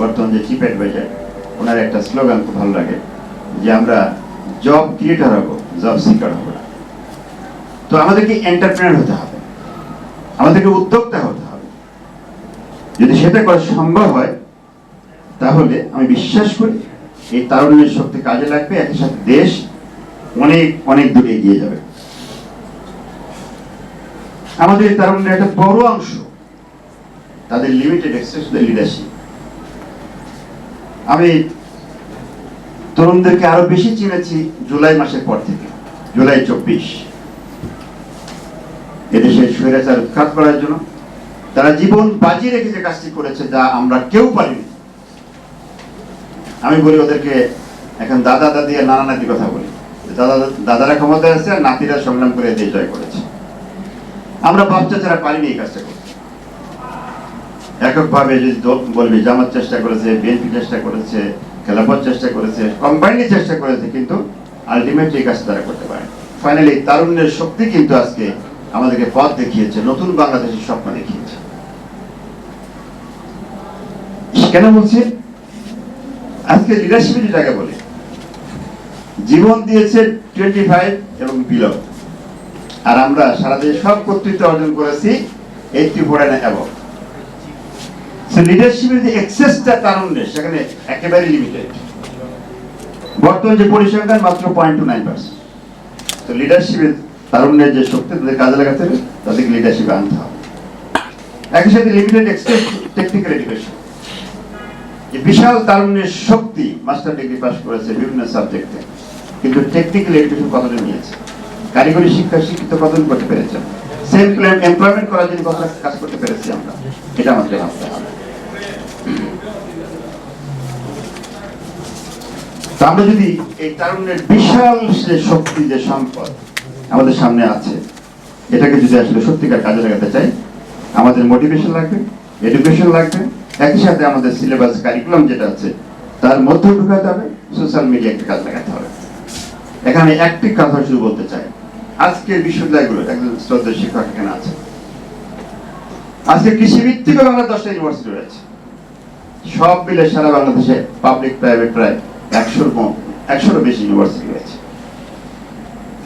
বর্তমান যে chief adviser, ওনার একটা স্লোগান খুব ভালো লাগে যে আমরা জব ক্রিয়েটার হবো, জব সিকার হবো না। তো আমাদেরকে এন্টারপ্রেনার হতে হবে, আমাদেরকে উদ্যোক্তা হতে হবে। যদি সেটা করা সম্ভব হয় তাহলে আমি বিশ্বাস করি এই তারুণ্যের শক্তি কাজে লাগবে, একই সাথে দেশ অনেক অনেক দূরে এগিয়ে যাবে। আমাদের তারুণ্যের একটা বড় অংশ তাদের লিমিটেড অ্যাক্সেস টু লিডারশিপ। আমি তরুণদেরকে আরো বেশি চিনেছি জুলাই মাসের পর থেকে, জুলাই 24 এদেশের স্বৈরাচার উৎখাত করার জন্য তারা জীবন বাজি রেখে যে কাজটি করেছে যা আমরা কেউ পারিনি। আমি বলি ওদেরকে এখন দাদা দাদি আর নানা নাতির কথা বলি, দাদারা ক্ষমতায় আছে আর নাতিরা সংগ্রাম করে দেশ জয় করেছে। আমরা বাপ চাচারা পারিনি এই কাজটা করতে। এককভাবে যদি বলবি জামাত চেষ্টা করেছে, বিএনপি চেষ্টা করেছে, খেলাফত চেষ্টা করেছে, কম্বাইন্ডলি চেষ্টা করেছে, কিন্তু আলটিমেটলি এই কাজটা তারা করতে পারে। ফাইনালি তারুণ্যের শক্তি কিন্তু আজকে আমাদেরকে পথ দেখিয়েছে, নতুন বাংলাদেশের স্বপ্ন দেখিয়েছে। কেন বলছি? আজকে লিডারশিপের জায়গা বলে জীবন দিয়েছে 25 এবং বিলো, আর আমরা সারা দেশে সব কর্তৃত্ব অর্জন করেছি 84 and above। লিডারশিপের যে এক্সেসটা তারুণ্যের সেখানে একেবারে লিমিটেড। বর্তমান যে পরিসংখ্যান মাত্র 0.29%। তো লিডারশিপের তারুণ্যের যে শক্তি তাদের কাজে লাগাতে হবে, তাদেরকে লিডারশিপে আনতে হবে। একই সাথে লিমিটেড এক্সেস টেকনিক্যাল এডুকেশন, যে বিশাল তারুণ্যের শক্তি মাস্টার ডিগ্রি পাস করেছে বিভিন্ন সাবজেক্টে, কিন্তু টেকনিক্যাল এডুকেশন কতটা নিয়েছে, কারিগরি শিক্ষা শিক্ষিত কতদিন করতে পেরেছে, সেলফ এমপ্লয়মেন্ট করার জন্য কতটা কাজ করতে পেরেছি আমরা, এটা আমাদের ভাবতে হবে। তো আমরা যদি এই তারুণ্যের বিশাল যে শক্তি, যে সম্পদ আমাদের সামনে আছে, এটাকে যদি আসলে সত্যিকার কাজে লাগাতে চাই, আমাদের মোটিভেশন লাগবে, এডুকেশন লাগবে, একই সাথে আমাদের সিলেবাস কারিকুলাম যেটা আছে তার মধ্যে ঢুকাতে হবে, সোশ্যাল মিডিয়াকে কাজে লাগাতে হবে। এখানে একটি কথা শুধু বলতে চাই, আজকে বিশ্ববিদ্যালয়গুলো একজন শ্রদ্ধেয় শিক্ষক এখানে আছে, আজকে কৃষি ভিত্তিক বাংলা 10টা ইউনিভার্সিটি রয়েছে, সব মিলে সারা বাংলাদেশে পাবলিক প্রাইভেট প্রায় 100-এরও বেশি ইউনিভার্সিটি রয়েছে।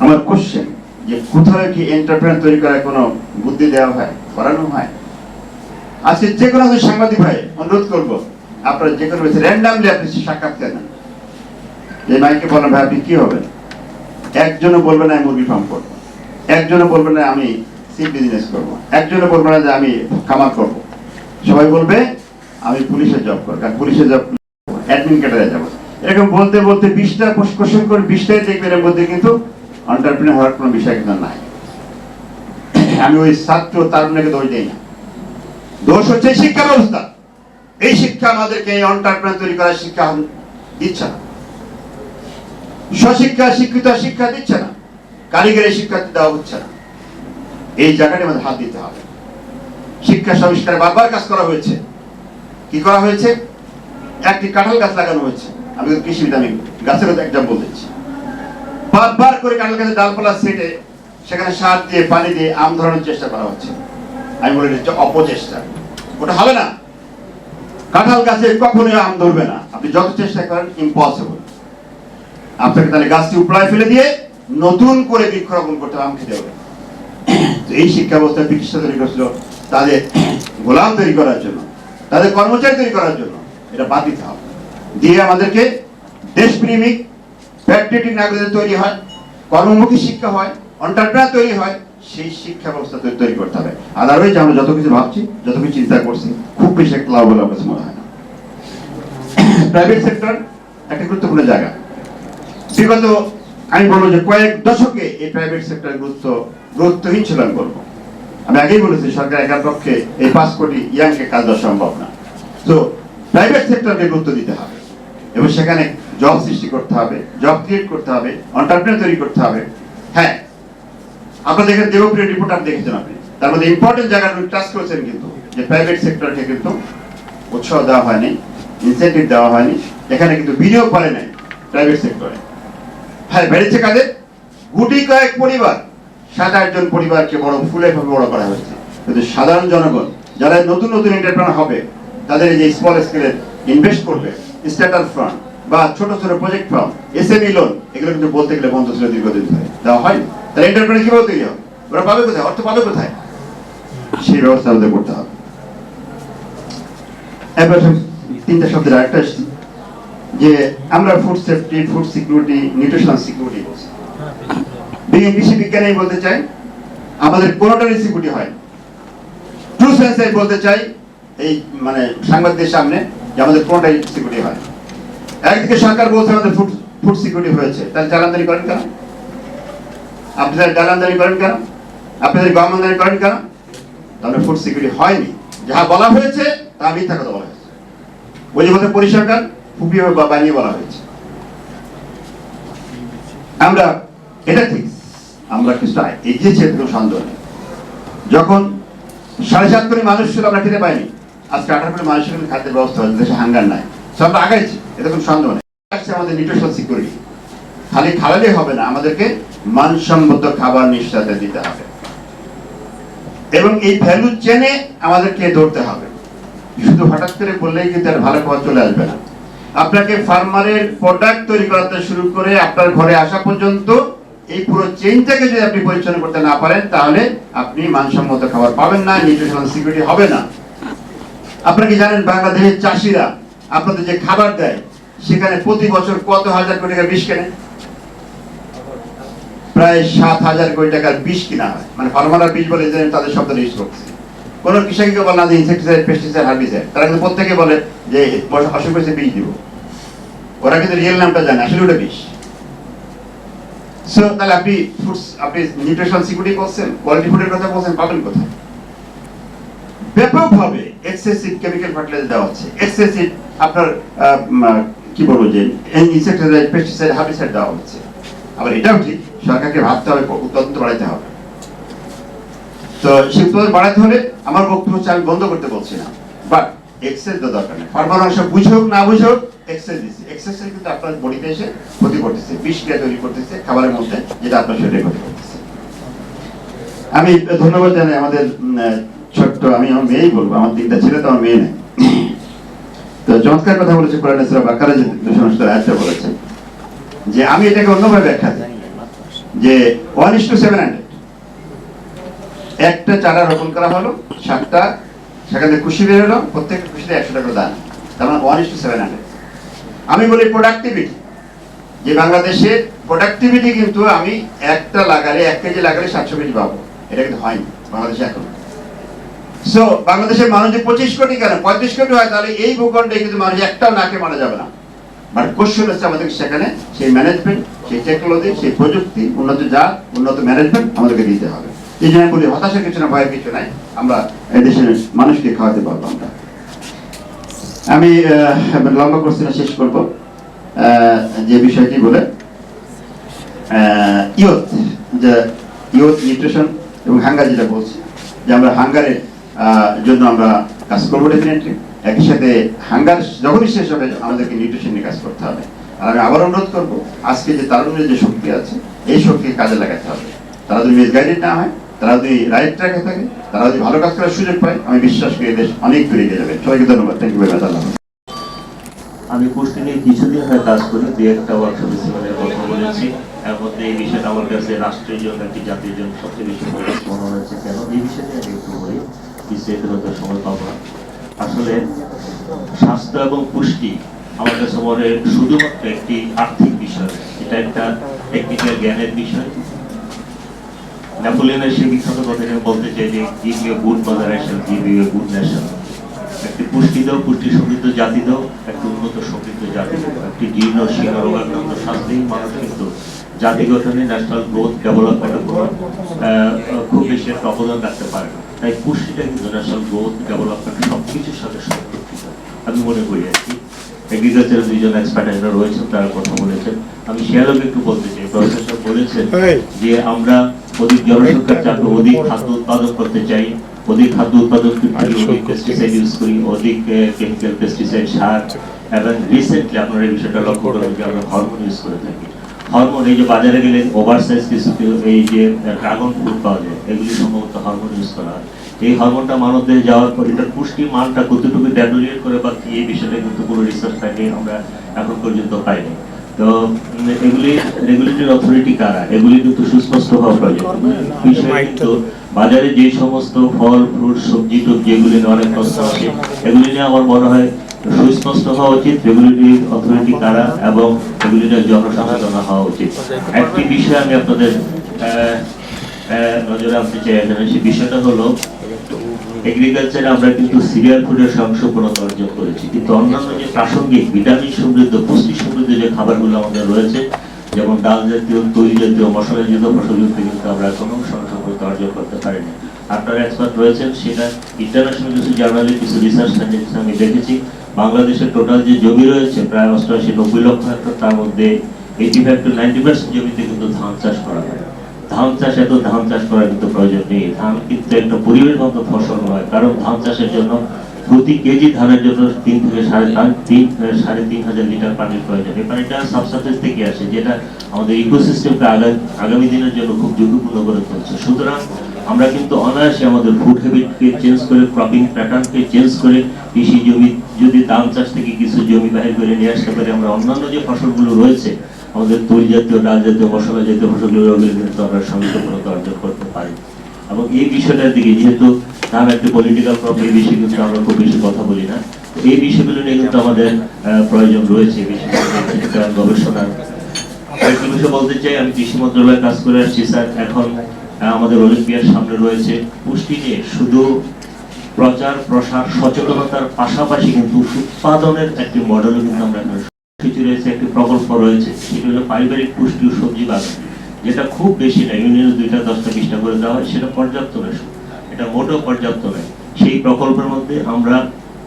আমার কোশ্চেন যে কোথায় কি এন্টারপ্রেনার তৈরি করার কোনো বুদ্ধি দেওয়া হয়, করানো হয়? আজকে যে কোনো সাংবাদিক ভাই অনুরোধ করবো, আপনারা যে কোনো র্যান্ডামলি আপনি সাক্ষাৎকার নেন, যে মাইকে বলেন ভাই আপনি কি হবেন? একজনও বলবে না আমি মুরগি ফার্ম করবো, একজনও বলবে না আমি সিড বিজনেস করবো, একজনও বলবে না যে আমি খামার করবো। সবাই বলবে আমি পুলিশের জব করবো, কারণ পুলিশের জব অ্যাডমিন ক্যাডারে যাবো। এরকম বলতে বলতে 20টা কোশ্চেন করে 20টাই দেখবেন, এর মধ্যে কিন্তু এন্টারপ্রেনার হওয়ার কোনো বিষয় কিন্তু নাই। আমি ওই ছাত্র তারুণ্যকে দোষ দিই না, দোষ হচ্ছে শিক্ষা ব্যবস্থা। এই শিক্ষা আমাদেরকে এন্টারপ্রেনার তৈরি করার শিক্ষা দিচ্ছে না, স্বশিক্ষা শিক্ষিত শিক্ষা দিচ্ছে না, কারিগরি শিক্ষা দেওয়া হচ্ছে না। এই জায়গাটা আমাদের হাত দিতে হবে। শিক্ষা সংস্কারে বারবার কাজ করা হয়েছে। কি করা হয়েছে? একটি কাঁঠাল গাছ লাগানো হয়েছে, আমি কৃষিবিদ, আমি গাছের এক্সাম্পল দিচ্ছি। বারবার করে কাঁঠাল গাছের ডালপালা ছেটে সেখানে সার দিয়ে পানি দিয়ে আম ধরানোর চেষ্টা করা হচ্ছে। আমি বলি এটা অপচেষ্টা, ওটা হবে না। কাঁঠাল গাছে কখনোই আম ধরবে না, আপনি যত চেষ্টা করেন ইম্পসিবল। আপনাকে তাহলে গাছটি উপড়ায় ফেলে দিয়ে নতুন করে বৃক্ষরোপণ করতে হবে, আম খেতে হবে। এই শিক্ষা ব্যবস্থা ব্রিটিশরা তৈরি করেছিল তাদের গোলাম তৈরি করার জন্য, তাদের কর্মচারী তৈরি করার জন্য। এটা বাদ দিতে হবে, দিয়ে আমাদেরকে দেশপ্রেমিক প্যাট্রিয়টিক নাগরিক তৈরি হয়, কর্মমুখী শিক্ষা হয়, এন্টারপ্রেনার তৈরি হয়, সেই শিক্ষা ব্যবস্থা তৈরি করতে হবে। আদারওয়াইজ আমরা যত কিছু ভাবছি, যত কিছু চিন্তা করছি, খুব বেশি একটা লাভ বলে আমার কাছে মনে হয় না। প্রাইভেট সেক্টর একটা গুরুত্বপূর্ণ জায়গা। বিগত আমি বলবো যে কয়েক দশকে এই প্রাইভেট সেক্টর গুরুত্বহীন ছিল। আমি বলবো, আমি আগেই বলেছি সরকার একার পক্ষে এই 5 কোটি ইয়াংকে কাজ দেওয়া সম্ভব না। তো প্রাইভেট সেক্টরকে গুরুত্ব দিতে হবে এবং সেখানে জব সৃষ্টি করতে হবে, জব ক্রিয়েট করতে হবে, এন্টারপ্রেনার তৈরি করতে হবে। হ্যাঁ, আপনারা দেখেন দেবপ্রিয় রিপোর্ট আপনি দেখেছেন, আপনি তার মধ্যে ইম্পর্টেন্ট জায়গাটা টাচ করেছেন, কিন্তু যে প্রাইভেট সেক্টরকে কিন্তু উৎসাহ দেওয়া হয়নি, ইনসেন্টিভ দেওয়া হয়নি, এখানে কিন্তু বিনিয়োগ করে নাই প্রাইভেট সেক্টরে। হ্যাঁ, বেড়েছে কাদের? গুটি কয়েক পরিবার, 7-8 জন পরিবারকে বড় ফুলে বড় করা হয়েছে। কিন্তু সাধারণ জনগণ যারা নতুন নতুন এন্টারপ্রেনার হবে, তাদের এই যে স্মল স্কেলের ইনভেস্ট করবে, স্ট্যাটার ফান্ড বা ছোট ছোট প্রজেক্ট ফার্ম, এসএমই লোন, এগুলো কিন্তু বলতে গেলে বন্ধ ছিল দীর্ঘদিন ধরে, দেওয়া হয়। তাহলে এন্টারপ্রেনার কিভাবে তৈরি হবে? ওরা পাবে কোথায়? অর্থ পাবে কোথায়? সেই ব্যবস্থা আমাদের করতে হবে। এবার 3টা শব্দের আরেকটা আসছে যে আমরা food safety, food security, nutritional security বলছি। কৃষি বিজ্ঞানী বলতে চাই আমাদের কোনোটারই সিকিউরিটি হয়। ট্রু সেন্সে বলতে চাই এই মানে সাংবাদিকদের সামনে যে আমাদের কোনোটাই সিকিউরিটি হয়। একদিকে সরকার বলছে আমাদের ফুড সিকিউরিটি হয়েছে, তাহলে চাল আমদানি করেন কেন? আপনাদের ডাল আমদানি করেন কেন? আপনাদের গম আমদানি করেন কেন? তাহলে ফুড সিকিউরিটি হয়নি। যা বলা হয়েছে তা মিথ্যা কথা বলা হয়েছে। ওই যে বলতে পরিসরকার ফুপিয়ে বা বানিয়ে বলা হয়েছে। আমরা এটা ঠিক, আমরা কিছুটা এগিয়েছি, এরকম সন্দেহ নেই। যখন 7.5 কোটি মানুষ ছিল আমরা খেতে পাইনি, আজকে 18 কোটি মানুষের কিন্তু খাদ্যের ব্যবস্থা হয়েছে, দেশে হাঙ্গার নাই, সব আমরা আগাইছি, এটা কোনো সন্দেহ নেই। আসছে আমাদের নিউট্রিশনাল সিকিউরিটি, খালি খাওয়ালেই হবে না, আমাদেরকে মানসম্মত খাবার নিশ্চয়তা দিতে হবে এবং এই ভ্যালু চেনে আমাদেরকে ধরতে হবে। শুধু হঠাৎ করে বললেই কিন্তু আর ভালো খাবার চলে আসবে না। আপনাকে ফার্মারের প্রোডাক্ট তৈরি করাতে শুরু করে আপনার ঘরে আসা পর্যন্ত এই পুরো চেইনটাকে যদি আপনি পরিচালনা করতে না পারেন, তাহলে আপনি মানসম্মত খাবার পাবেন না, নিউট্রিশনাল সিকিউরিটি হবে না। আপনারা কি জানেন বাংলাদেশের চাষিরা আপনাদের যে খাবার দেয় সেখানে প্রতি বছর কত হাজার কোটি টাকা বিষ কেনে? প্রায় 7,000 কোটি টাকার বিষ কিনা হয়। মানে ফার্মাররা বিষ বলে যে তাদের শব্দ ইউজ করছে। কোন কৃষককে বলে না যে ইনসেক্টিসাইড, পেস্টিসাইড, হার্বিসাইড, তারা কিন্তু প্রত্যেকে বলে যে অসুখ হয়েছে বিষ দিব। ওরা কিন্তু রিয়েল নামটা জানে, আসলে ওটা বিষ। সো তাহলে আপনি নিউট্রিশনাল সিকিউরিটি বলছেন, কোয়ালিটি ফুডের কথা বলছেন, পাবেন কোথায়? ব্যাপকভাবে এক্সেসিভ কেমিক্যাল ফার্টিলাইজার দেওয়া হচ্ছে, এক্সেসিভ আপনার কি বলবো যে ইনসেক্টিসাইড, পেস্টিসাইড, হার্বিসাইড দেওয়া হচ্ছে। আবার এটাও ঠিক, সরকারকে ভাবতে হবে, উৎপাদন বাড়াইতে হবে। তো সেই উৎপাদন বাড়াতে হলে আমার বক্তব্য হচ্ছে, আমি বন্ধ করতে বলছি না, বাট এক্সেস তো দরকার নেই। ফার্মার অংশ বুঝুক না বুঝুক এক্সেস দিচ্ছে, এক্সেস কিন্তু আপনার বডিতে এসে ক্ষতি করতেছে, বিষ ক্রিয়া তৈরি করতেছে খাবারের মধ্যে, যেটা আপনার শরীরে ক্ষতি করতেছে। আমি ধন্যবাদ জানাই আমাদের ছোট্ট, আমি আমার মেয়েই বলবো, আমার 3টা ছেলে তো, আমার মেয়ে নেই। তো চমৎকার কথা বলেছে কোরআন সূরা বাকারা যে 279 আয়াতটা বলেছে যে আমি এটাকে অন্যভাবে ব্যাখ্যা দিই যে 1:700 একটা চারা রোপণ করা হলো, 7টা সেখানে কুশি বের হলো, প্রত্যেকটা কুশিতে 100 টাকা দান, তার মানে 1:700। আমি বলি প্রোডাক্টিভিটি, যে বাংলাদেশের প্রোডাক্টিভিটি কিন্তু আমি একটা লাগালে 1 কেজি লাগালে 700 কেজি পাবো, এটা কিন্তু হয়নি বাংলাদেশে এখন। সো বাংলাদেশের মানুষ যে 25 কোটি কেন 35 কোটি হয়, তাহলে এই ভূখণ্ডে কিন্তু মানুষ একটাও নাকে মারা যাবে না। বাট কোশ্চেন হচ্ছে আমাদের সেখানে সেই ম্যানেজমেন্ট, সেই টেকনোলজি, সেই প্রযুক্তি, উন্নত জাত, উন্নত ম্যানেজমেন্ট আমাদেরকে দিতে হবে। এই জন্য বলি হতাশার কিছু না, ভয়ের কিছু নাই, আমরা এদেশের মানুষকে খাওয়াতে পারবো। আমি লম্বা করছি না, শেষ করব যে বিষয়টি বলে ইয়ুথ নিউট্রিশন এবং হাঙ্গার, যেটা বলছি যে আমরা হাঙ্গারের জন্য আমরা কাজ করবো ডেফিনেটলি। একই সাথে হাঙ্গার যখনই শেষ হবে আমাদেরকে নিউট্রিশন নিয়ে কাজ করতে হবে। আর আমি আবার অনুরোধ করবো, আজকে যে তারুণ্যের যে শক্তি আছে, এই শক্তিকে কাজে লাগাতে হবে। তারা যদি মিসগাইডেড না হয়, তারা যদি রাইট ট্র্যাকে থাকে, তারা যদি ভালো কাজ করার সুযোগ পায়, আমি বিশ্বাস করি দেশ অনেক দূরে এগিয়ে যাবে। সবাইকে ধন্যবাদ। Thank you very much. আমি পুষ্টি নিয়ে কিছুদিন হয় কাজ করি, 2-1টা ওয়ার্কশপে সিমিলার কথা বলেছি। এর মধ্যে এই বিষয়টা আমার কাছে রাষ্ট্রের জন্য কি জাতির জন্য সবচেয়ে বেশি মনে হয়েছে। কেন এই বিষয়টা আমি একটু বলি, বিস্তারিত সময় পাবো না। আসলে স্বাস্থ্য এবং পুষ্টি আমার কাছে মনে হয় শুধুমাত্র একটি আর্থিক বিষয়, এটা একটা টেকনিক্যাল জ্ঞানের বিষয়। নেপোলিয়নের সেই বিখ্যাত কথা বলতে চাই যে give you good mother I shall give you a good nation. একটি পুষ্টি দাও, পুষ্টি সমৃদ্ধ জাতি দাও, একটি উন্নত সমৃদ্ধ জাতি দাও। একটি জীর্ণ শীর্ণ রোগাক্রান্ত স্বাস্থ্যহীন মানুষ কিন্তু জাতি গঠনে, ন্যাশনাল গ্রোথ ডেভেলপমেন্টে খুব বেশি একটা অবদান রাখতে পারে না। তাই পুষ্টিটা কিন্তু ন্যাশনাল গ্রোথ ডেভেলপমেন্ট সবকিছুর সাথে সম্পর্কিত আমি মনে করি আর কি। এগ্রিকালচারের 2জন এক্সপার্ট রয়েছেন, তারা কথা বলেছেন। আমি শেয়ারকে একটু বলতে চাই, প্রফেসর বলেছেন যে আমরা অধিক জনসংখ্যার চাপে অধিক খাদ্য উৎপাদন করতে চাই, অধিক খাদ্য উৎপাদন করতে অধিক পেস্টিসাইড ইউজ করি, অধিক কেমিক্যাল পেস্টিসাইড, সার, এবং রিসেন্টলি আপনারা এই বিষয়টা লক্ষ্য করবেন যে আমরা হরমোন ইউজ করে থাকি। হরমোন, এই যে বাজারে গেলে ওভারসাইজ কিছু এই যে ড্রাগন ফ্রুট পাওয়া যায়, এগুলি সম্ভবত হরমোন ইউজ করা হয়। এই হরমোনটা মানবদেহে যাওয়ার পর এটার পুষ্টি মানটা কতটুকু ডেটোরিয়েট করে বা কি এই বিষয়টা কিন্তু কোনো রিসার্চ থাকে আমরা এখন পর্যন্ত পাইনি। তো এগুলি রেগুলেটরি অথরিটি কারা, এগুলি কিন্তু সুস্পষ্ট হওয়া প্রয়োজন। বিষয় কিন্তু বাজারে যে সমস্ত ফল ফ্রুট সবজি টবজি এগুলি নিয়ে অনেক প্রশ্ন আছে, এগুলি নিয়ে আমার মনে হয় সুস্পষ্ট হওয়া উচিত রেগুলেটরি অথরিটি কারা এবং এগুলি নিয়ে জনসচেতন হওয়া উচিত। একটি বিষয় আমি আপনাদের নজরে আনতে চাই এখানে, সেই বিষয়টা হলো এগ্রিকালচারে আমরা কিন্তু সিরিয়াল ফুডের সংশোধনতা অর্জন করেছি, কিন্তু অন্যান্য যে প্রাসঙ্গিক ভিটামিন সমৃদ্ধ পুষ্টি সমৃদ্ধ যে খাবারগুলো আমাদের রয়েছে, যেমন ডাল জাতীয় তৈরি জাতীয় মশলা জাতীয় ফসলগুলোতে কিন্তু আমরা কোনো সংশোধনতা অর্জন করতে পারিনি। আপনারা এক্সপার্ট রয়েছেন, সেটা ইন্টারন্যাশনাল কিছু জার্নালে কিছু রিসার্চ সাইন্টিস্ট আমি দেখেছি। বাংলাদেশের টোটাল যে জমি রয়েছে প্রায় 88-90 লক্ষ হেক্টর, তার মধ্যে 85-90% জমিতে কিন্তু ধান চাষ করা হয়। ধান চাষ এত ধান চাষ করার কিন্তু প্রয়োজন নেই। ধান কিন্তু একটা পরিবেশগত ফসল নয়, কারণ ধান চাষের জন্য প্রতি কেজি ধানের জন্য 3 থেকে 3.5 লিটার পানির প্রয়োজন। এই পানিটা সাবসারফেস থেকে আসে, যেটা আমাদের ইকোসিস্টেমকে আগামী দিনের জন্য খুব ঝুঁকিপূর্ণ করে তুলছে। সুতরাং আমরা কিন্তু অনায়াসে আমাদের ফুড হ্যাবিটকে চেঞ্জ করে, ক্রপিং প্যাটার্নকে চেঞ্জ করে, কৃষি জমি যদি ধান চাষ থেকে কিছু জমি বাহির করে নিয়ে আসতে পারি, আমরা অন্যান্য যে ফসলগুলো রয়েছে আমাদের তৈরি জাতীয় ডাল জাতীয় মশলা জাতীয় ফসলগুলো কিন্তু আমরা সংযুক্ততা অর্জন করতে পারি। এবং এই বিষয়টার দিকে, যেহেতু ধান একটা পলিটিক্যাল প্রবলেম, এই বিষয়ে কিন্তু আমরা খুব বেশি কথা বলি না, এই বিষয়গুলো নিয়ে কিন্তু আমাদের প্রয়োজন রয়েছে গবেষণার। আরেকটি বিষয় বলতে চাই, আমি কৃষি মন্ত্রণালয়ে কাজ করে আসছি স্যার। এখন আমাদের অলিম্পিয়ার সামনে রয়েছে, পুষ্টি নিয়ে শুধু প্রচার প্রসার সচেতনতার পাশাপাশি কিন্তু উৎপাদনের একটি মডেলও কিন্তু আমরা কিছু রয়েছে, একটি প্রকল্প রয়েছে, সেটা হলো পারিবারিক পুষ্টি ও সবজি বাগান, যেটা খুব বেশি না, ইউনিয়নে 2টা 10টা 20টা করে দেওয়া হয়, সেটা পর্যাপ্ত নয়, এটা মোটেও পর্যাপ্ত নয়। সেই প্রকল্পের মধ্যে আমরা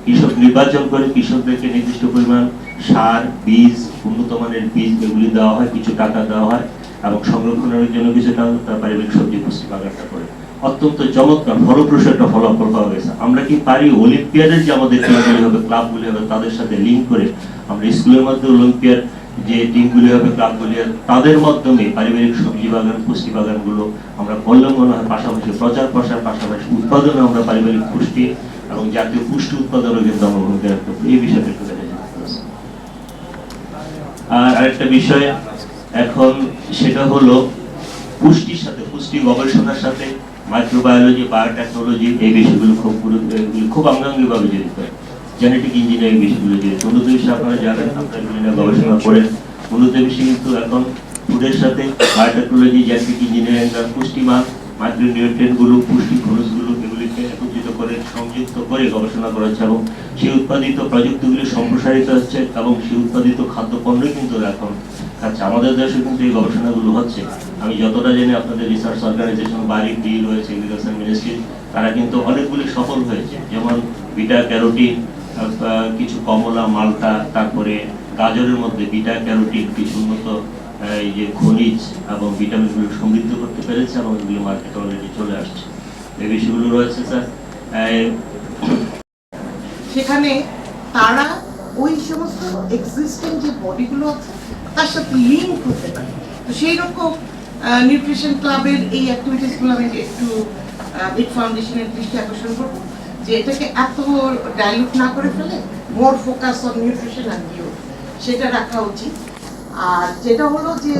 কৃষক নির্বাচন করে কৃষকদেরকে নির্দিষ্ট পরিমাণ সার, বীজ, উন্নত মানের বীজ এগুলি দেওয়া হয়, কিছু টাকা দেওয়া হয় এবং সংরক্ষণের জন্য কিছু টাকা, তার পারিবারিক সবজি পুষ্টি বাগানটা করে অত্যন্ত চমৎকার ফলপ্রসূ একটা ফলাফল পাওয়া গেছে। আমরা কি পারি অলিম্পিয়াডের যে আমাদের টিমগুলি হবে, ক্লাবগুলি হবে, তাদের সাথে লিঙ্ক করে আমরা স্কুলের মধ্যে অলিম্পিয়াড যে টিমগুলি হবে, ক্লাবগুলি, তাদের মাধ্যমে পারিবারিক সবজি বাগান পুষ্টি বাগানগুলো আমরা করলে মনে হয় পাশাপাশি প্রচার প্রসার পাশাপাশি উৎপাদনে আমরা পারিবারিক পুষ্টি এবং জাতীয় পুষ্টি উৎপাদনও কিন্তু আমরা ভূমিকা রাখতে পারি। এই বিষয়টা একটু দেখা যাচ্ছে। আর আরেকটা বিষয় এখন, সেটা হলো পুষ্টির সাথে, পুষ্টি গবেষণার সাথে মাইক্রোবায়োলজি, বায়োটেকনোলজি এই বিষয়গুলো খুব অঙ্গাঙ্গিভাবে জড়িত। জেনেটিক ইঞ্জিনিয়ারিং বিষয়গুলো জড়িত। উন্নত বিষয়ে আপনারা জানেন, আপনারা বিভিন্ন গবেষণা করেন। উন্নত বিষয় কিন্তু এখন ফুডের সাথে বায়োটেকনোলজি, জেনেটিক ইঞ্জিনিয়ারিং, পুষ্টিমান, মাইক্রোনিউট্রিয়েন্টগুলো, পুষ্টি খরচগুলো এগুলিকে একত্রিত করে সংযুক্ত করে গবেষণা করা হচ্ছে এবং সেই উৎপাদিত প্রযুক্তিগুলি সম্প্রসারিত হচ্ছে এবং সেই উৎপাদিত খাদ্যপণ্যই কিন্তু এখন খাচ্ছে। আমাদের দেশে কিন্তু এই গবেষণাগুলো হচ্ছে। আমি যতটা জানি আপনাদের রিসার্চ অর্গানাইজেশন বাড়ি ডি রয়েছে, এগ্রিকালচার মিনিস্ট্রি, তারা কিন্তু অনেকগুলি সফল হয়েছে, যেমন বিটা ক্যারোটিন, কিছু কমলা, মালটা, তারপরে গাজরের মধ্যে বিটা ক্যারোটিন কিছু উন্নত এই যে খনিজ এবং ভিটামিনগুলো সমৃদ্ধ করতে পেরেছে এবং এগুলো মার্কেটে অলরেডি চলে আসছে। এই বিষয়গুলো রয়েছে স্যার। সেখানে তারা ওই সমস্ত এক্সিস্টিং যে বডিগুলো আছে তার সাথে লিঙ্ক করতে পারে। তো সেই রকম নিউট্রিশন ক্লাবের এই অ্যাক্টিভিটিসগুলো আমি একটু বিট ফাউন্ডেশনের দৃষ্টি আকর্ষণ করবো, যে এটাকে এত ডাইলুট না করে ফেলে more focus on nutrition and health সেটা রাখা উচিত। আর যেটা হলো যে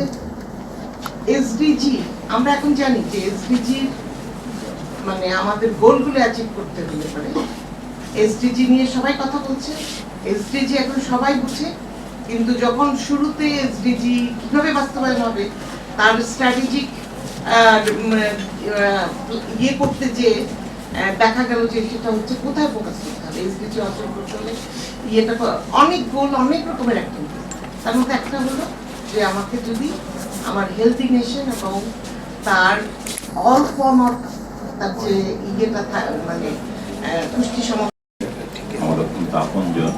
এসডিজি, আমরা এখন জানি যে এসডিজি মানে আমাদের গোলগুলো অ্যাচিভ করতে হলে পারে। এসডিজি নিয়ে সবাই কথা বলছে, এসডিজি এখন সবাই বুঝে, কিন্তু যখন শুরুতে এসডিজি কিভাবে বাস্তবায়ন হবে তার স্ট্র্যাটেজিক ইয়ে করতে যে দেখা গেল যে সেটা হচ্ছে কোথায় ফোকাস করতে হবে। এসডিজি অর্জন করতে হলে ইয়েটা অনেক গোল, অনেক রকমের অ্যাক্টিভিটি, তার মধ্যে একটা হলো যে আমাকে যদি আমার হেলদি নেশন এবং তার অল ফর্ম অফ তার যে ইয়েটা মানে পুষ্টি সম আমার অত্যন্ত আপনজন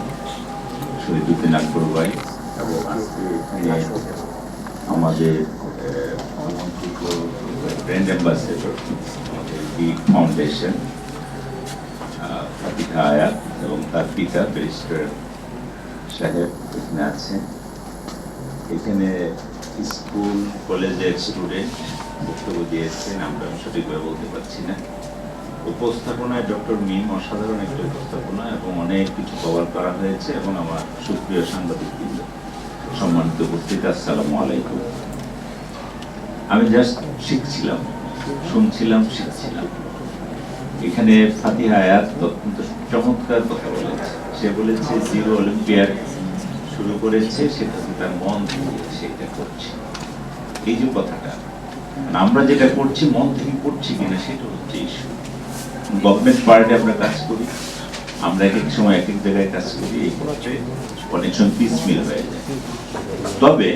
শহীদুদ্দিন আকবর ভাই, এবং আজকে এখানে আমাদের আমন্ত্রিত ব্র্যান্ড অ্যাম্বাসেডর আমাদের বিগ ফাউন্ডেশন ফাতিহা আয়াত এবং তার পিতা ব্যারিস্টার সাহেব এখানে আছেন। এখানে স্কুল কলেজের স্টুডেন্ট বক্তব্য দিয়েছেন, আমরা সঠিকভাবে বলতে পারছি না। উপস্থাপনায় ডক্টর মিম অসাধারণ একটা উপস্থাপনা এবং অনেক কিছু কভার করা হয়েছে। এবং আমার সুপ্রিয় সাংবাদিক সম্মানিত উপস্থিতি, আসসালামু আলাইকুম। আমি জাস্ট শিখছিলাম, শুনছিলাম, শিখছিলাম। এখানে ফাতিহা আয়াত অত্যন্ত চমৎকার কথা বলেছে। সে বলেছে জিরো অলিম্পিয়াড শুরু করেছে, সেটা তার মন থেকে সেটা করছে। এই যে কথাটা, আমরা যেটা করছি মন থেকে করছি কিনা সেটা হচ্ছে ইস্যু। গভর্নমেন্ট পার্টে আমরা কাজ করি, আমরা এক এক সময় এক এক জায়গায় কাজ করি, এই ক্ষেত্রে অনেক সময় পিসমিল হয়ে যায়। তবে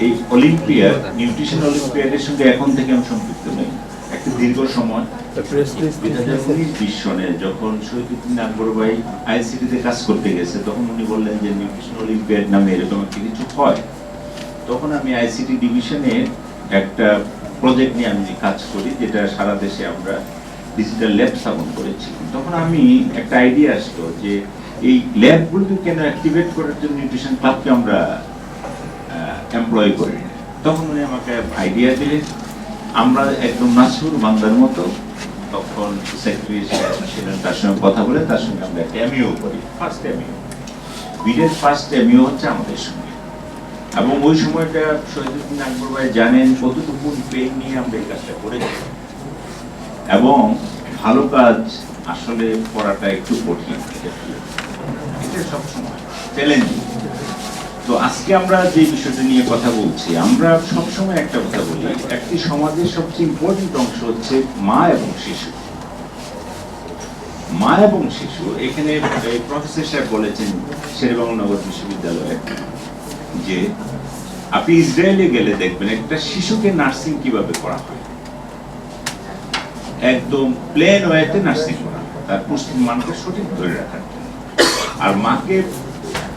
এই অলিম্পিয়াড, নিউট্রিশন অলিম্পিয়াডের সঙ্গে এখন থেকে আমি সম্পৃক্ত নই। একটা দীর্ঘ সময় 2019-20 সনে যখন শহীদুদ্দিন আকবর ভাই আইসিটিতে কাজ করতে গেছে, তখন উনি বললেন যে নিউট্রিশন অলিম্পিয়াড নামে এরকম একটা কিছু হয়। তখন আমি আইসিটি ডিভিশনে একটা প্রজেক্ট নিয়ে আমি কাজ করি, যেটা সারা দেশে আমরা ডিজিটাল ল্যাব স্থাপন করেছি। তখন আমি একটা আইডিয়া আসলো যে এই ল্যাবগুলোকে কেন অ্যাক্টিভেট করার জন্য নিউট্রিশন ক্লাবকে আমরা এমপ্লয় করি। তখন উনি আমাকে আইডিয়া দিলেন, আমরা একদম নাসুর বান্দার মতো, তখন সেক্রেটারি ছিলেন, তার সঙ্গে কথা বলে তার সঙ্গে আমরা একটা এমইও করি। ফার্স্ট এমইও, বিডের ফার্স্ট এমইও হচ্ছে আমাদের সঙ্গে। এবং ওই সময়টা শহীদুদ্দিন আকবর ভাই জানেন কতটুকু পেন নিয়ে আমরা এই কাজটা করেছি। এবং ভালো কাজ আসলে করাটা একটু কঠিন, এটা সবসময় চ্যালেঞ্জিং। তো আজকে আমরা যে বিষয়টা নিয়ে কথা বলছি, আমরা সবসময় একটা কথা বলি, একটি সমাজের সবচেয়ে ইম্পর্টেন্ট অংশ হচ্ছে মা এবং শিশু। মা এবং শিশু, এখানে প্রফেসর সাহেব বলেছেন শেরেবাংলা বিশ্ববিদ্যালয়ে যে আপনি ইসরায়েলে গেলে দেখবেন একটা শিশুকে নার্সিং কিভাবে করা হয়, একদম প্লেন ওয়েতে নার্সিং করা হয়, তার পুষ্টির মানকে সঠিক ধরে রাখার জন্য। আর মাকে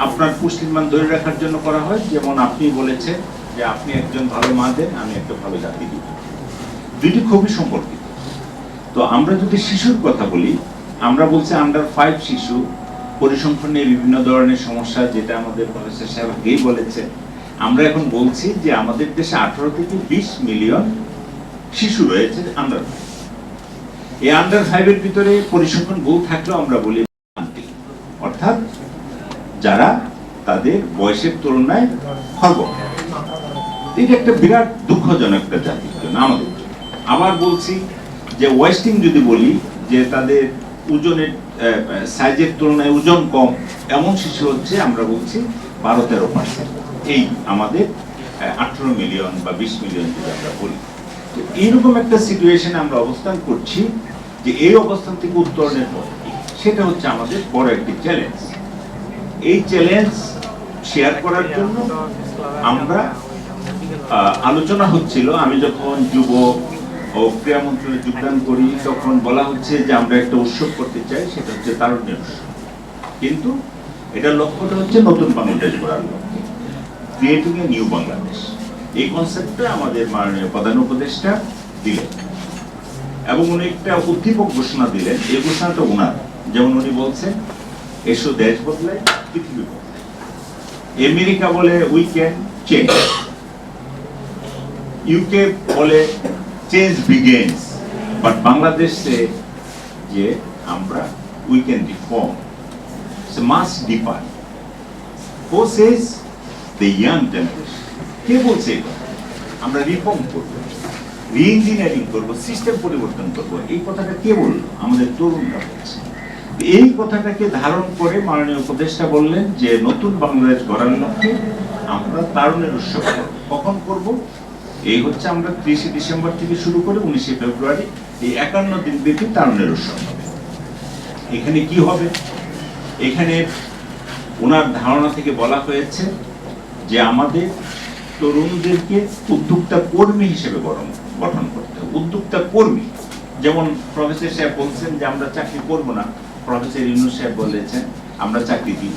আপনার পুষ্টির মান ধরে রাখার জন্য করা হয়, যেমন আপনি বলেছেন যে আপনি একজন ভালো মা দেন, আমি একটা ভালো জাতি দিব। দুইটি খুবই সম্পর্কিত। তো আমরা যদি শিশুর কথা বলি, আমরা বলছি আন্ডার 5 শিশু, পরিসংখ্যান নিয়ে বিভিন্ন ধরনের সমস্যা, যেটা আমাদের প্রফেসর সাহেব আগেই বলেছে। আমরা এখন বলছি যে আমাদের দেশে 18 থেকে 20 মিলিয়ন শিশু রয়েছে আন্ডার 5। এই আন্ডার 5 এর ভিতরে পরিসংখ্যান ভুল থাকলেও আমরা বলি অর্থাৎ যারা তাদের বয়সের তুলনায় খর্ব। এটা একটা বিরাট দুঃখজনক একটা জাতির জন্য, আমাদের জন্য। আবার বলছি যে ওয়েস্টিং যদি বলি যে তাদের ওজনের সাইজের তুলনায় ওজন কম, এমন শিশু হচ্ছে আমরা বলছি 12-13%। এই আমাদের 18 মিলিয়ন বা 20 মিলিয়ন যদি আমরা বলি। তো এইরকম একটা সিচুয়েশনে আমরা অবস্থান করছি, যে এই অবস্থান থেকে উত্তরণের পর সেটা হচ্ছে আমাদের বড় একটি চ্যালেঞ্জ। এই চ্যালেঞ্জ শেয়ার করার জন্য আমরা আলোচনা হচ্ছিল। আমি যখন যুব ও ক্রীড়া মন্ত্রণালয়ে যোগদান করি, তখন বলা হচ্ছে যে আমরা একটা উৎসব করতে চাই, সেটা হচ্ছে তারুণ্যের উৎসব। কিন্তু এটার লক্ষ্যটা হচ্ছে নতুন বাংলাদেশ গড়ার লক্ষ্যে, ক্রিয়েটিং এ নিউ বাংলাদেশ। এই কনসেপ্টটা আমাদের মাননীয় প্রধান উপদেষ্টা দিলেন এবং উনি একটা উদ্দীপক ঘোষণা দিলেন। এই ঘোষণাটা ওনার, যেমন উনি বলছেন এসো দেশ বদলায়, পৃথিবী বদলায়। আমেরিকা বলে উই ক্যান চেঞ্জ, ইউকে বলে চেঞ্জ বিগিনস, বাট বাংলাদেশে যে আমরা we can reform, so much deeper. Who says? The young generation. কে বলছে এটা? আমরা রিফর্ম করব, রি-ইঞ্জিনিয়ারিং করব, সিস্টেম পরিবর্তন করব। এই কথাটা কে বলল? আমাদের তরুণরা বলছে। এই কথাটাকে ধারণ করে মাননীয় উপদেষ্টা বললেন যে নতুন বাংলাদেশ গড়ার লক্ষ্যে আমরা তারুণের উৎসব করব। কখন করব? এই হচ্ছে আমরা 30 ডিসেম্বর থেকে শুরু করে 19 ফেব্রুয়ারি এই 51 দিন ব্যাপী তারুণের উৎসব হবে। এখানে কি হবে? এখানে ওনার ধারণা থেকে বলা হয়েছে যে আমাদের তরুণদেরকে উদ্যোক্তা কর্মী হিসেবে গঠন করতে হবে। উদ্যোক্তা কর্মী, যেমন প্রফেসর সাহেব বলছেন যে আমরা চাকরি করব না, প্রফেসর ইউনূস সাহেব বলেছেন আমরা চাকরি দিব।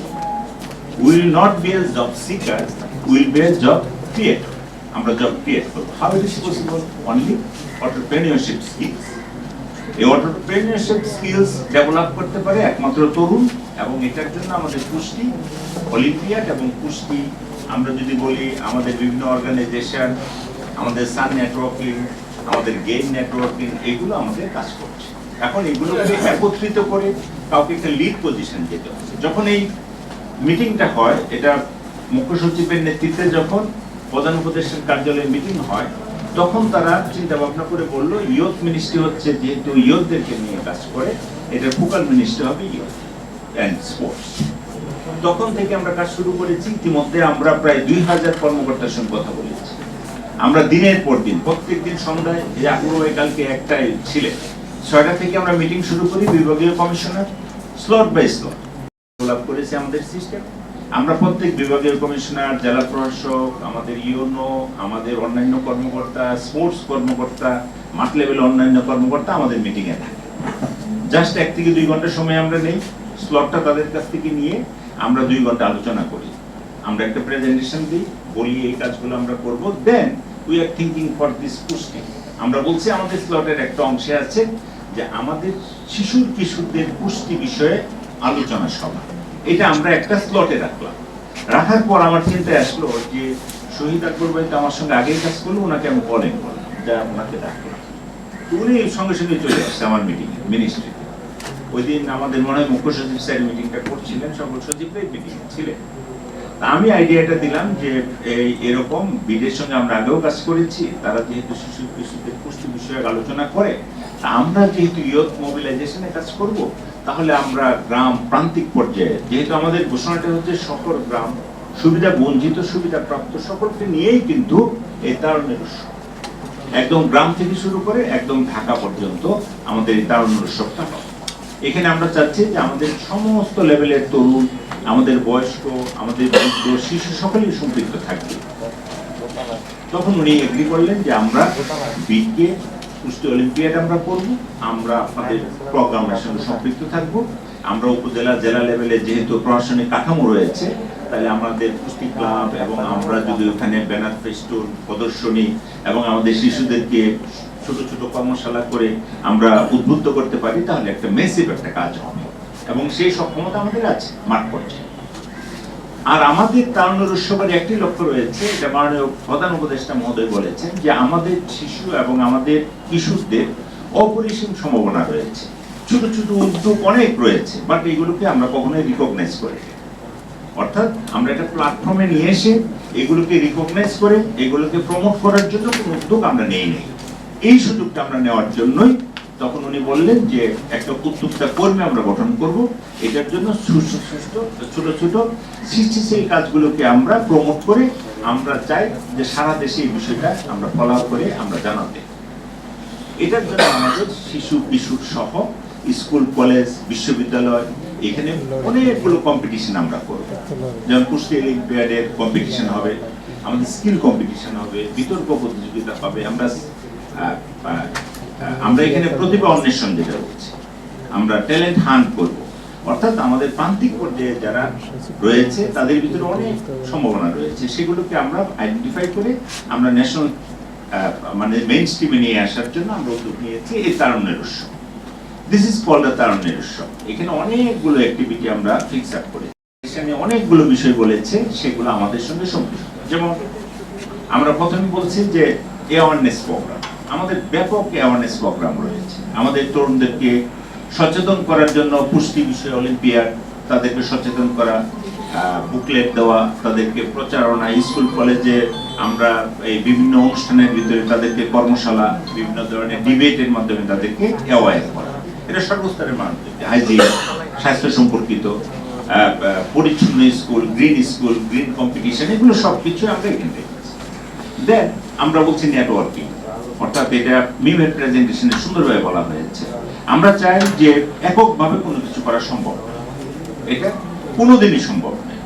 Will not be a job seeker, will be a job creator. আমরা জব ক্রিয়েট করব। How it is possible? Only entrepreneurship skills. এই এন্টারপ্রেনিয়রশিপ স্কিলস ডেভেলপ করতে পারে একমাত্র তরুণ, এবং এটার জন্য আমাদের পুষ্টি অলিম্পিয়াড এবং পুষ্টি, আমরা যদি বলি আমাদের বিভিন্ন অর্গানাইজেশন, আমাদের সান নেটওয়ার্কিং, আমাদের গেইন নেটওয়ার্কিং, এগুলো আমাদের কাজ করছে। এখন এগুলোকে একত্রিত করে কাউকে একটা লিড পজিশন যেতে হবে। যখন এই মিটিংটা হয়, এটা মুখ্য সচিবের নেতৃত্বে যখন প্রধান উপদেষ্টার কার্যালয়ে মিটিং হয়, তখন তারা চিন্তা ভাবনা করে বললো ইয়ুথ মিনিস্ট্রি হচ্ছে যেহেতু ইয়ুথদেরকে নিয়ে কাজ করে, এটার ফোকাল মিনিস্ট্রি হবে ইয়ুথ অ্যান্ড স্পোর্টস। তখন থেকে আমরা কাজ শুরু করেছি। ইতিমধ্যে আমরা প্রায় 2000 কর্মকর্তার সঙ্গে কথা বলেছি। আমরা দিনের পর দিন প্রত্যেক দিন সন্ধ্যায়, এই আগ্রহ কালকে একটাই ছিলেন 6টা থেকে আমরা মিটিং শুরু করি। বিভাগীয় commissioner slot by slot develop করেছে আমাদের সিস্টেম। আমরা প্রত্যেক বিভাগীয় কমিশনার, জেলা প্রশাসক, আমাদের ইউনো, আমাদের অন্যান্য কর্মকর্তা, স্পোর্টস কর্মকর্তা, মাঠ লেভেলে অন্যান্য কর্মকর্তা আমাদের মিটিং এ থাকে। জাস্ট 1 থেকে 2 ঘন্টা সময় আমরা নেই, স্লটটা তাদের কাছ থেকে নিয়ে আমরা 2 ঘন্টা আলোচনা করি। আমরা একটা প্রেজেন্টেশন দিই, বলি এই কাজগুলো আমরা করব, then we are thinking for this পুষ্টি। আমরা বলছি আমাদের স্লটের একটা অংশে আছে যে আমাদের শিশুর কিশোরদের পুষ্টি বিষয়ে আলোচনা সভা। এটা আমরা একটা স্লটে রাখলাম। রাখার পর আমার চিন্তায় আসলো যে শহীদ আকবর ভাই তো আমার সঙ্গে আগেই কাজ করলো, ওনাকে আমি কলিং করলাম, যা ওনাকে ডাকলাম। উনি সঙ্গে সঙ্গে চলে আসছে আমার মিটিংয়ে, মিনিস্ট্রিতে। ওই দিন আমাদের মনে হয় মুখ্য সচিব স্যার মিটিংটা করছিলেন, সকল সচিবরাই মিটিং ছিলেন। আমি আইডিয়াটা দিলাম যে এরকম বিডের সঙ্গে আমরা আগেও কাজ করেছি, তারা যেহেতু শিশু কিশোরদের পুষ্টি বিষয়ে আলোচনা করে, আমরা যেহেতু ইয়ুথ মোবিলাইজেশনে কাজ করব, তাহলে আমরা গ্রাম প্রান্তিক পর্যায়ে, যেহেতু আমাদের ঘোষণাটা হচ্ছে সকল গ্রাম সুবিধা বঞ্চিত, সুবিধা প্রাপ্ত সকলকে নিয়েই কিন্তু এই তারুণ্যের উৎসব, একদম গ্রাম থেকে শুরু করে একদম ঢাকা পর্যন্ত আমাদের এই তারুণ্যের উৎসবটা হবে। এখানে আমরা চাচ্ছি যে আমাদের সমস্ত লেভেলের তরুণ, আমাদের বয়স্ক, আমাদের বৃদ্ধ, শিশু সকলেই সম্পৃক্ত থাকবে। তখন উনি এগ্রি করলেন যে আমরা বিকে পুষ্টি অলিম্পিয়াড আমরা করব, আমরা আপনাদের প্রোগ্রামের সঙ্গে সম্পৃক্ত থাকব। আমরা উপজেলা, জেলা লেভেলে যেহেতু প্রশাসনিক কাঠামো রয়েছে, তাহলে আমাদের পুষ্টি ক্লাব এবং আমরা যদি ওখানে ব্যানার ফেস্টুন প্রদর্শনী এবং আমাদের শিশুদেরকে ছোট ছোট কর্মশালা করে আমরা উদ্বুদ্ধ করতে পারি, তাহলে একটা মেসিভ একটা কাজ হবে এবং সেই সক্ষমতা আমাদের আছে মাঠ পর্যায়ে। আর আমাদের তারুণ্যের উৎসবের একটি লক্ষ্য রয়েছে, এটা মাননীয় প্রধান উপদেষ্টা মহোদয় বলেছেন যে আমাদের শিশু এবং আমাদের কিশোরদের অপরিসীম সম্ভাবনা রয়েছে, ছোট ছোট উদ্যোগ অনেক রয়েছে, বাট এগুলোকে আমরা কখনোই রিকগনাইজ করি। অর্থাৎ আমরা একটা প্ল্যাটফর্মে নিয়ে এসে এগুলোকে রিকগনাইজ করে এগুলোকে প্রমোট করার জন্য কোনো উদ্যোগ আমরা নেই। এই সুযোগটা আমরা নেওয়ার জন্যই তখন উনি বললেন যে একটা উদ্যোক্তা কর্মী আমরা গঠন করব, এটার জন্য ছোট ছোট সৃষ্টিশীল কাজগুলোকে আমরা প্রমোট করে আমরা চাই যে সারা দেশে এই বিষয়টা আমরা ফলো করে আমরা জানাতে। এটার জন্য আমাদের শিশু কিশোর সহ স্কুল, কলেজ, বিশ্ববিদ্যালয়, এখানে অনেকগুলো কম্পিটিশন আমরা করব। যেমন পুষ্টি অলিম্পিয়াডের কম্পিটিশন হবে, আমাদের স্কিল কম্পিটিশন হবে, বিতর্ক প্রতিযোগিতা হবে। আমরা এখানে প্রতিভা অন্বেষণ যেটা হচ্ছে, আমরা ট্যালেন্ট হান্ট করব। অর্থাৎ আমাদের প্রান্তিক পর্যায়ে যারা রয়েছে তাদের ভিতরে অনেক সম্ভাবনা রয়েছে, সেগুলোকে আমরা আইডেন্টিফাই করে আমরা ন্যাশনাল মানে মেইন স্ট্রিমে নিয়ে আসার জন্য আমরা উদ্যোগ নিয়েছি এই তারুণ্যের উৎসব। দিস ইজ কল্ড দ্য তারুণ্যের উৎসব। এখানে অনেকগুলো অ্যাক্টিভিটি আমরা ফিক্স আপ করেছি, এখানে অনেকগুলো বিষয় বলেছে, সেগুলো আমাদের সঙ্গে সম্পৃক্ত। যেমন আমরা প্রথমে বলছি যে অ্যাওয়ারনেস প্রোগ্রাম, আমাদের ব্যাপক অ্যাওয়ারনেস প্রোগ্রাম রয়েছে। আমাদের তরুণদেরকে সচেতন করার জন্য পুষ্টি বিষয়ে অলিম্পিয়াড, তাদেরকে সচেতন করা, বুকলেট দেওয়া, তাদেরকে প্রচারণা, স্কুল কলেজে আমরা এই বিভিন্ন অনুষ্ঠানের ভিতরে তাদেরকে কর্মশালা, বিভিন্ন ধরনের ডিবেটের মাধ্যমে তাদেরকে অ্যাওয়ার করা। এটা সর্বস্তরের মানুষদেরকে হাইজিন, স্বাস্থ্য সম্পর্কিত, পরিচ্ছন্ন স্কুল, গ্রিন কম্পিটিশন, এগুলো সবকিছু আমরা এখানে দেখেছি। দেন আমরা বলছি নেটওয়ার্কিং, অর্থাৎ এটা মিমের প্রেজেন্টেশনে সুন্দরভাবে বলা হয়েছে। আমরা চাই যে এককভাবে কোনো কিছু করা সম্ভব না, এটা কোনোদিনই সম্ভব নয়।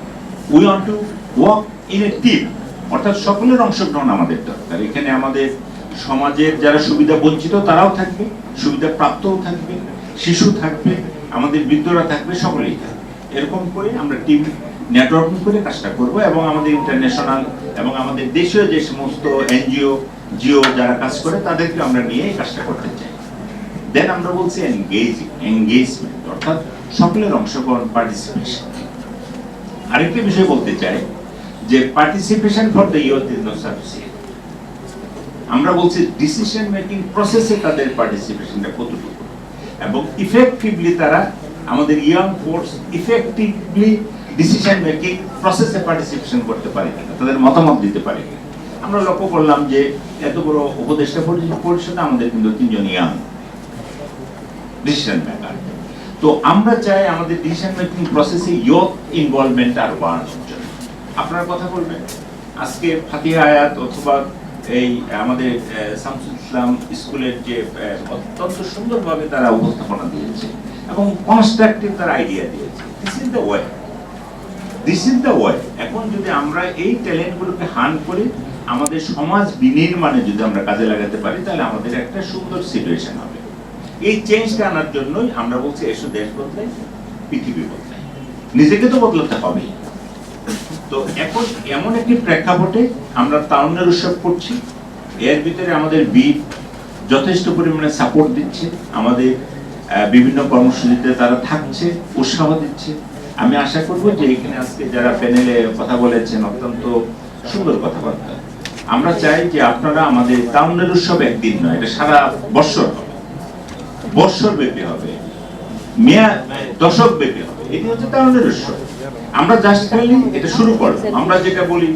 We want to work in a team, অর্থাৎ সকলের অংশগ্রহণ আমাদের দরকার। এখানে আমাদের সমাজের যারা সুবিধা বঞ্চিত তারাও থাকবে, সুবিধা প্রাপ্তও থাকবে, শিশু থাকবে, আমাদের বৃদ্ধরা থাকবে, সকলেই থাকবে। এরকম করে আমরা টিম নেটওয়ার্কিং করে কাজটা করব এবং আমাদের ইন্টারন্যাশনাল এবং আমাদের দেশীয় যে সমস্ত এনজিও, জিও যারা কাজ করে তাদেরকে আমরা নিয়ে এই কাজটা করতে চাই। দেন আমরা বলছি এনগেজমেন্ট, অর্থাৎ সকলের অংশগ্রহণ, পার্টিসিপেশন। আরেকটা বিষয় বলতে চাই যে participation for the youth is not sufficient. আমরা বলছি ডিসিশন মেকিং প্রসেসে তাদের পার্টিসিপেশনটা কতটুকু, এবং ইফেক্টিভলি তারা আমাদের young force effectively decision making প্রসেসে পার্টিসিপেশন করতে পারে কিনা, তাদের মতামত দিতে পারে কিনা। আমরা লক্ষ্য করলাম যে এত বড় উপদেষ্টা পরিষদে আমাদের কিন্তু 3 জন ইয়াং ডিসিশন মেকার। তো আমরা চাই আমাদের ডিসিশন মেকিং প্রসেসে ইয়ুথ ইনভলভমেন্ট আর বাড়ানোর জন্য। আপনারা কথা বলবেন, আজকে ফাতিহা আয়াত অথবা এই আমাদের শামসুল ইসলাম স্কুলের যে অত্যন্ত সুন্দরভাবে তারা উপস্থাপনা দিয়েছে এবং কনস্ট্রাকটিভ তার আইডিয়া দিয়েছে। This is the way, this is the way. এখন যদি আমরা এই ট্যালেন্টগুলোকে হান করে আমাদের সমাজ বিনির্মাণে যদি আমরা কাজে লাগাতে পারি, তাহলে আমাদের একটা সুন্দর সিচুয়েশন হবে। এই চেঞ্জটা আনার জন্যই আমরা বলছি এসো দেশ বদলাই, পৃথিবী বদলাই, নিজেকে তো বদলাতে হবে। তো এখন এমন একটি প্রেক্ষাপটে আমরা তারুণ্যের উৎসব করছি, এর ভিতরে আমাদের বিট যথেষ্ট পরিমাণে সাপোর্ট দিচ্ছে, আমাদের বিভিন্ন কর্মসূচিতে তারা থাকছে, উৎসাহ দিচ্ছে। আমি আশা করব যে এখানে আজকে যারা প্যানেলে কথা বলেছেন অত্যন্ত সুন্দর কথাবার্তা। আমরা চাই যে আপনারা আমাদের তারুণ্যের উৎসব একদিন নয়, এটা সারা বৎসর হবে, বৎসর ব্যাপী হবে, দশক ব্যাপী হবে। এটি হচ্ছে তারুণ্যের উৎসব। আমরা জাস্ট খালি এটা শুরু করলাম। আমরা যেটা বলি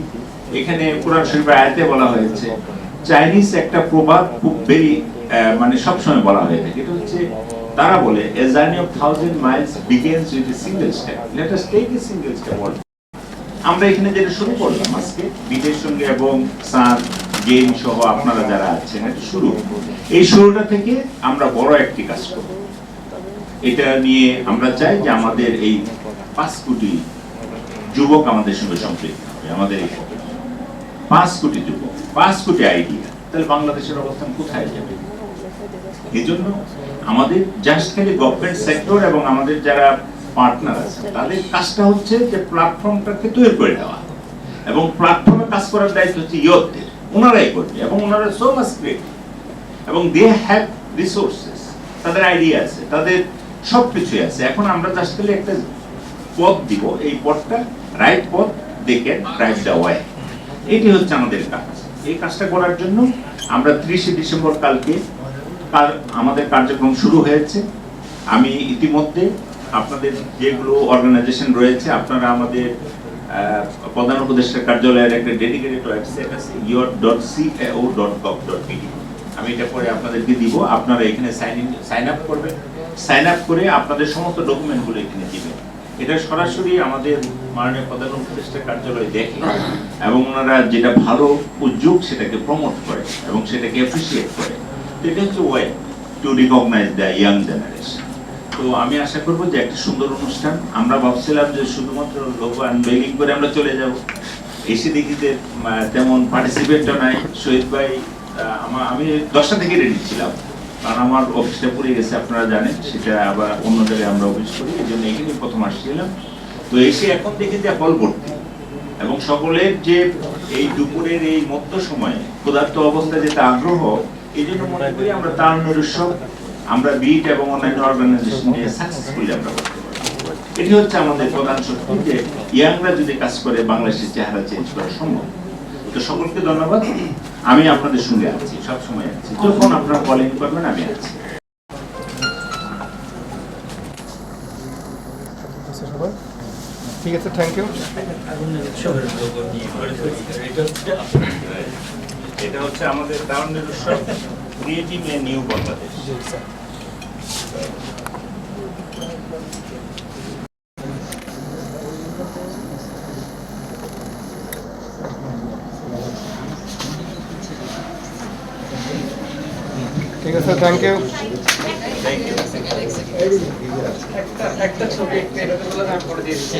এখানে কোরআন শরীফের আয়াতে বলা হয়েছে, চাইনিজ একটা প্রবাদ খুব ভেরি মানে সবসময় বলা হয়ে থাকে, এটা হচ্ছে তারা বলে a journey of 1000 miles begins with a single step, let us take a single step. আমরা এখানে যেটা শুরু করলাম আজকে বিটের সঙ্গে এবং স্যার গেম সহ আপনারা যারা আছেন, এটা শুরু, এই শুরুটা থেকে আমরা বড় একটি কাজ করব। এটা নিয়ে আমরা চাই যে আমাদের এই 5 কোটি যুবক আমাদের সঙ্গে সম্পৃক্ত হবে। আমাদের এই 5 কোটি যুবক, 5 কোটি আইডিয়া, তাহলে বাংলাদেশের অবস্থান কোথায় যাবে? এই জন্য আমাদের জাস্ট খালি গভর্নমেন্ট সেক্টর এবং আমাদের যারা পার্টনার আছে তাদের কাজটা হচ্ছে যে প্ল্যাটফর্মটাকে তৈরি করে দেওয়া, এবং প্ল্যাটফর্মে কাজ করার দায়িত্ব হচ্ছে ইয়ুথদের, ওনারাই করবে। এবং ওনারা সো মাচ ক্রিয়েটিভ এবং দে হ্যাভ রিসোর্সেস, তাদের আইডিয়া আছে, তাদের সবকিছুই আছে। এখন আমরা জাস্ট খালি একটা পথ দিব, এই পথটা রাইট পথ, they can drive the way. এটি হচ্ছে আমাদের কাজ। এই কাজটা করার জন্য আমরা 30 ডিসেম্বর কালকে আমাদের কার্যক্রম শুরু হয়েছে। আমি ইতিমধ্যে আপনাদের যেগুলো অর্গানাইজেশন রয়েছে, আপনারা আমাদের প্রধান উপদেষ্টার কার্যালয়ের একটা ডেডিকেটেড ওয়েবসাইট আছে youth.cao.gov.pd, আমি এটা পরে আপনাদেরকে দিব। আপনারা এখানে সাইন আপ করবেন, সাইন আপ করে আপনাদের সমস্ত ডকুমেন্টগুলো এখানে দিবেন। এটা সরাসরি আমাদের মাননীয় প্রধান উপদেষ্টার কার্যালয় দেখে এবং ওনারা যেটা ভালো উদ্যোগ সেটাকে প্রমোট করে এবং সেটাকে অ্যাপ্রিসিয়েট করে। এটা হচ্ছে way to recognise the young generation. তো আমি আশা করবো যে একটা সুন্দর অনুষ্ঠান। আমরা ভাবছিলাম যে শুধুমাত্র লোগো আনভেইলিং করে আমরা চলে যাব, এসে দেখি যে তেমন পার্টিসিপেন্টও নাই। শহীদ ভাই, আমি 10টা থেকে রেডি ছিলাম, কারণ আমার অফিসটা পড়ে গেছে, আপনারা জানেন, সেটা আবার অন্য জায়গায় আমরা অফিস করি, এই জন্য এখানে প্রথম আসছিলাম। তো এসে এখন দেখি যে হল ভর্তি এবং সকলের যে এই দুপুরের এই মধ্য সময়ে ক্ষুধার্ত অবস্থায় যেটা আগ্রহ, এই জন্য মনে করি আমরা তারুণ্যের উৎসব আমরা বিট এবং অন্যান্য অর্গানাইজেশন নিয়ে সাকসেসফুলি আমরা করতে পারি। এটি হচ্ছে আমাদের প্রধান শক্তি, যে ইয়াংরা যদি কাজ করে বাংলাদেশের চেহারা চেঞ্জ করা সম্ভব। তো সকলকে ধন্যবাদ। আমি আপনাদের সঙ্গে আছি, সবসময় আছি, যখন আপনারা কলিং করবেন আমি আছি। ঠিক আছে, থ্যাংক ইউ। এটা হচ্ছে আমাদের তারুণ্যের উৎসব, ক্রিয়েটিভ এ নিউ বাংলাদেশ। ঠিক আছে, থ্যাংক ইউ। Thank you. একটা ছবি একটা করে দিয়েছি।